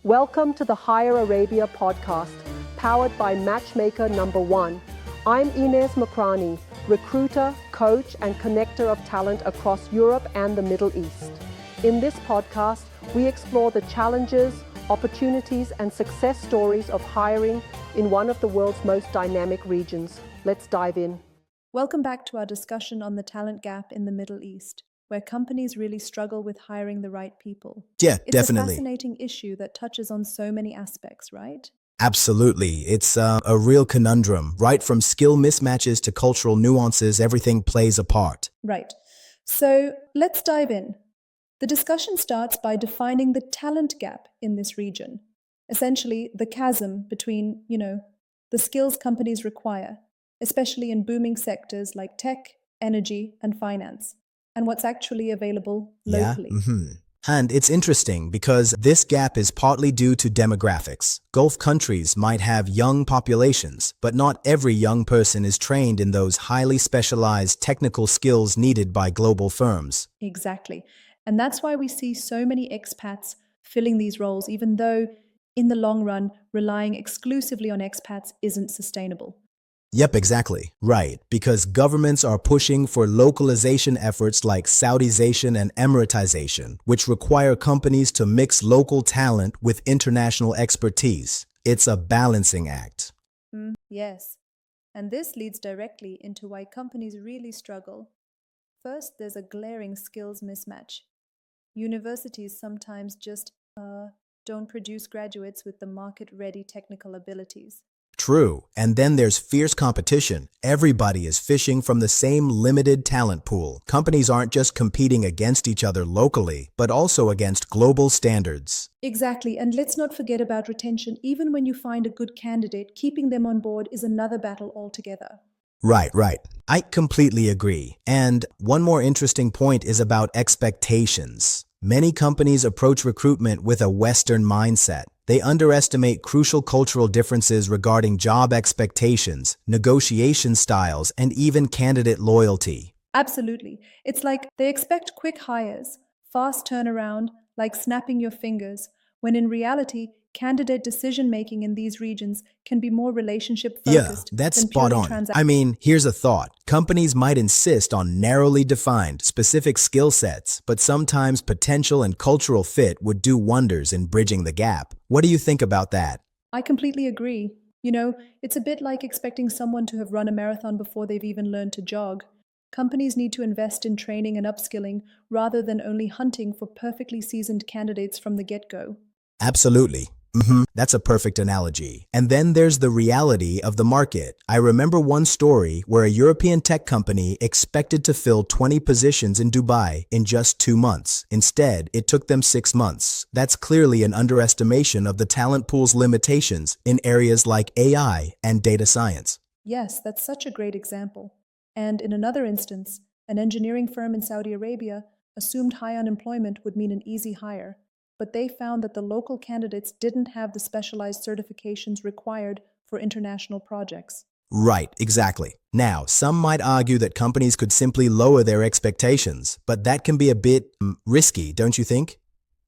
Welcome to the Hire Arabia podcast, powered by Matchmaker Number One. I'm Ines Mokrani, recruiter, coach, and connector of talent across Europe and the Middle East. In this podcast, we explore the challenges, opportunities, and success stories of hiring in one of the world's most dynamic regions. Let's dive in. Welcome back to our discussion on the talent gap in the Middle East, where companies really struggle with hiring the right people. Yeah, It's definitely. a fascinating issue that touches on so many aspects, right? Absolutely. It's a real conundrum. Right from skill mismatches to cultural nuances, everything plays a part. Right. So let's dive in. The discussion starts by defining the talent gap in this region. Essentially, the chasm between, the skills companies require, especially in booming sectors like tech, energy, and finance, and what's actually available locally. And it's interesting because this gap is partly due to demographics. Gulf countries might have young populations, but not every young person is trained in those highly specialized technical skills needed by global firms. Exactly. And that's why we see so many expats filling these roles, even though in the long run, relying exclusively on expats isn't sustainable. Yep, exactly. Right, because governments are pushing for localization efforts like Saudization and Emiratization, which require companies to mix local talent with international expertise. It's a balancing act. Yes. And this leads directly into why companies really struggle. First, there's a glaring skills mismatch. Universities sometimes just don't produce graduates with the market-ready technical abilities. True, and then there's fierce competition. Everybody is fishing from the same limited talent pool. Companies aren't just competing against each other locally, but also against global standards. Exactly, and let's not forget about retention. Even when you find a good candidate, keeping them on board is another battle altogether. Right. I completely agree. And one more interesting point is about expectations. Many companies approach recruitment with a Western mindset. They underestimate crucial cultural differences regarding job expectations, negotiation styles, and even candidate loyalty. Absolutely. It's like they expect quick hires, fast turnaround, like snapping your fingers, when in reality, candidate decision-making in these regions can be more relationship-focused That's than spot purely on. transactional. Here's a thought. Companies might insist on narrowly defined, specific skill sets, but sometimes potential and cultural fit would do wonders in bridging the gap. What do you think about that? I completely agree. It's a bit like expecting someone to have run a marathon before they've even learned to jog. Companies need to invest in training and upskilling rather than only hunting for perfectly seasoned candidates from the get-go. Absolutely. That's a perfect analogy. And then there's the reality of the market. I remember one story where a European tech company expected to fill 20 positions in Dubai in just 2 months. Instead, it took them 6 months. That's clearly an underestimation of the talent pool's limitations in areas like AI and data science. Yes, that's such a great example. And in another instance, an engineering firm in Saudi Arabia assumed high unemployment would mean an easy hire, but they found that the local candidates didn't have the specialized certifications required for international projects. Right, exactly. Now, some might argue that companies could simply lower their expectations, but that can be a bit risky, don't you think?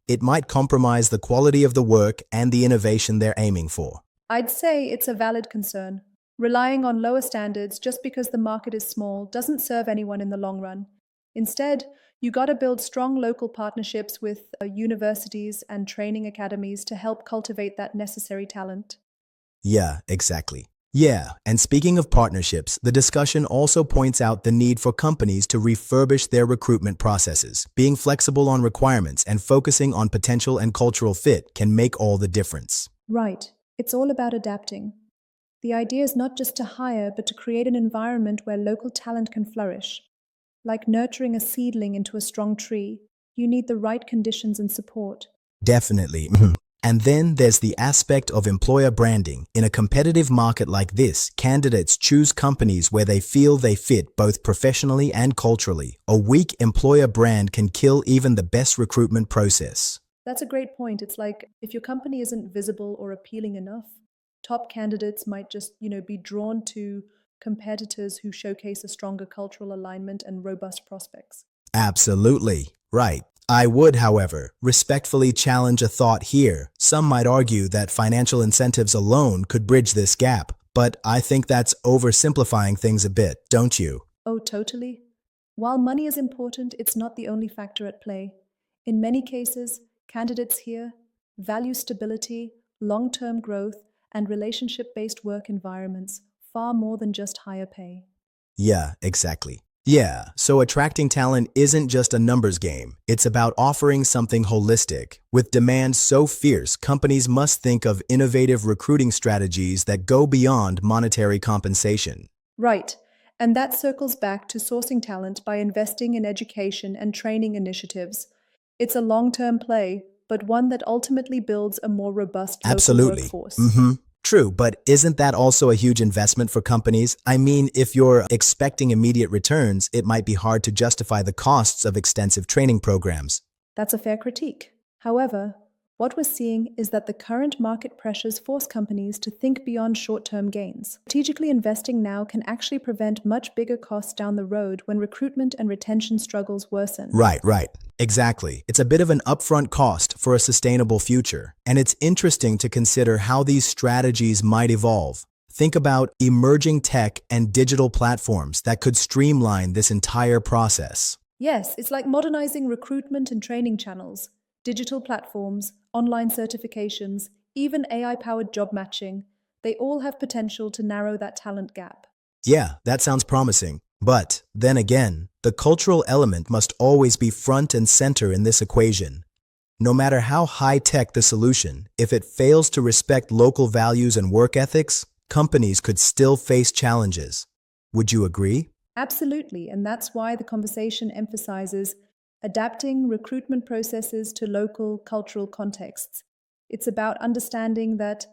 It might compromise the quality of the work and the innovation they're aiming for. I'd say it's a valid concern. Relying on lower standards just because the market is small doesn't serve anyone in the long run. Instead, you got to build strong local partnerships with universities and training academies to help cultivate that necessary talent. Yeah, exactly. Yeah, and speaking of partnerships, the discussion also points out the need for companies to refurbish their recruitment processes. Being flexible on requirements and focusing on potential and cultural fit can make all the difference. Right. It's all about adapting. The idea is not just to hire, but to create an environment where local talent can flourish. Like nurturing a seedling into a strong tree, you need the right conditions and support. Definitely. And then there's the aspect of employer branding. In a competitive market like this, candidates choose companies where they feel they fit both professionally and culturally. A weak employer brand can kill even the best recruitment process. That's a great point. It's like if your company isn't visible or appealing enough, top candidates might just, be drawn to competitors who showcase a stronger cultural alignment and robust prospects. Absolutely. Right. I would, however, respectfully challenge a thought here. Some might argue that financial incentives alone could bridge this gap, but I think that's oversimplifying things a bit, don't you? Oh, totally. While money is important, it's not the only factor at play. In many cases, candidates here value stability, long-term growth, and relationship-based work environments far more than just higher pay. Yeah, exactly. Yeah, so attracting talent isn't just a numbers game. It's about offering something holistic. With demand so fierce, companies must think of innovative recruiting strategies that go beyond monetary compensation. Right, and that circles back to sourcing talent by investing in education and training initiatives. It's a long-term play, but one that ultimately builds a more robust local Absolutely. workforce. True, but isn't that also a huge investment for companies? I mean, if you're expecting immediate returns, it might be hard to justify the costs of extensive training programs. That's a fair critique. However, what we're seeing is that the current market pressures force companies to think beyond short-term gains. Strategically investing now can actually prevent much bigger costs down the road when recruitment and retention struggles worsen. Right. Exactly. It's a bit of an upfront cost for a sustainable future. And it's interesting to consider how these strategies might evolve. Think about emerging tech and digital platforms that could streamline this entire process. Yes, it's like modernizing recruitment and training channels, digital platforms, online certifications, even AI-powered job matching. They all have potential to narrow that talent gap. Yeah, that sounds promising. But then again, the cultural element must always be front and center in this equation. No matter how high-tech the solution, if it fails to respect local values and work ethics, companies could still face challenges. Would you agree? Absolutely, and that's why the conversation emphasizes adapting recruitment processes to local cultural contexts. It's about understanding that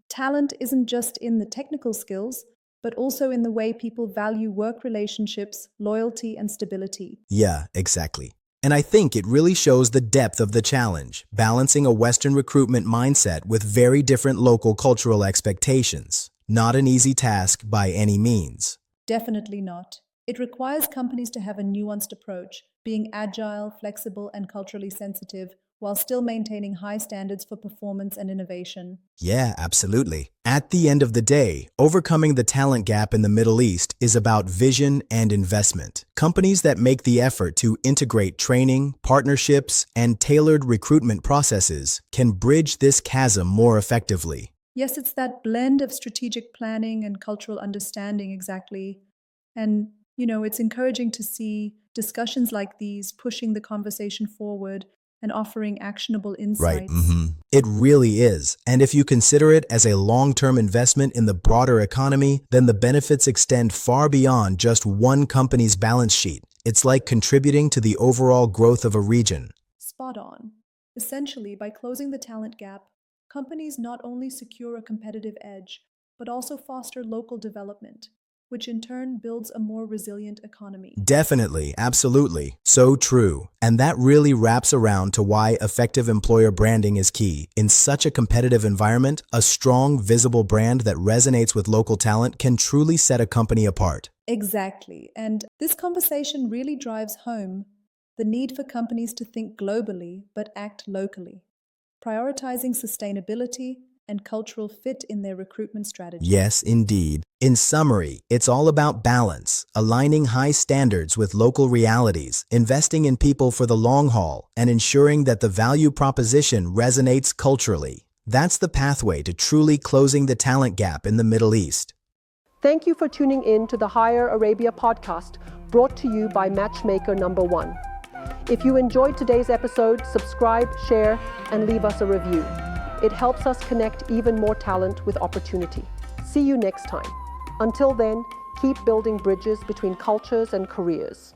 talent isn't just in the technical skills, but also in the way people value work relationships, loyalty, and stability. Yeah, exactly. And I think it really shows the depth of the challenge, balancing a Western recruitment mindset with very different local cultural expectations. Not an easy task by any means. Definitely not. It requires companies to have a nuanced approach, being agile, flexible, and culturally sensitive, while still maintaining high standards for performance and innovation. Yeah, absolutely. At the end of the day, overcoming the talent gap in the Middle East is about vision and investment. Companies that make the effort to integrate training, partnerships, and tailored recruitment processes can bridge this chasm more effectively. Yes, it's that blend of strategic planning and cultural understanding, exactly. And, it's encouraging to see discussions like these pushing the conversation forward and offering actionable Right. insights. It really is. And if you consider it as a long-term investment in the broader economy, then the benefits extend far beyond just one company's balance sheet. It's like contributing to the overall growth of a region. Spot on. Essentially, by closing the talent gap, companies not only secure a competitive edge, but also foster local development, which in turn builds a more resilient economy. Definitely, absolutely. So true. And that really wraps around to why effective employer branding is key. In such a competitive environment, a strong, visible brand that resonates with local talent can truly set a company apart. Exactly. And this conversation really drives home the need for companies to think globally but act locally, prioritizing sustainability and cultural fit in their recruitment strategy. Yes, indeed. In summary, it's all about balance, aligning high standards with local realities, investing in people for the long haul, and ensuring that the value proposition resonates culturally. That's the pathway to truly closing the talent gap in the Middle East. Thank you for tuning in to the Higher Arabia podcast, brought to you by Matchmaker Number One. If you enjoyed today's episode, subscribe, share, and leave us a review. It helps us connect even more talent with opportunity. See you next time. Until then, keep building bridges between cultures and careers.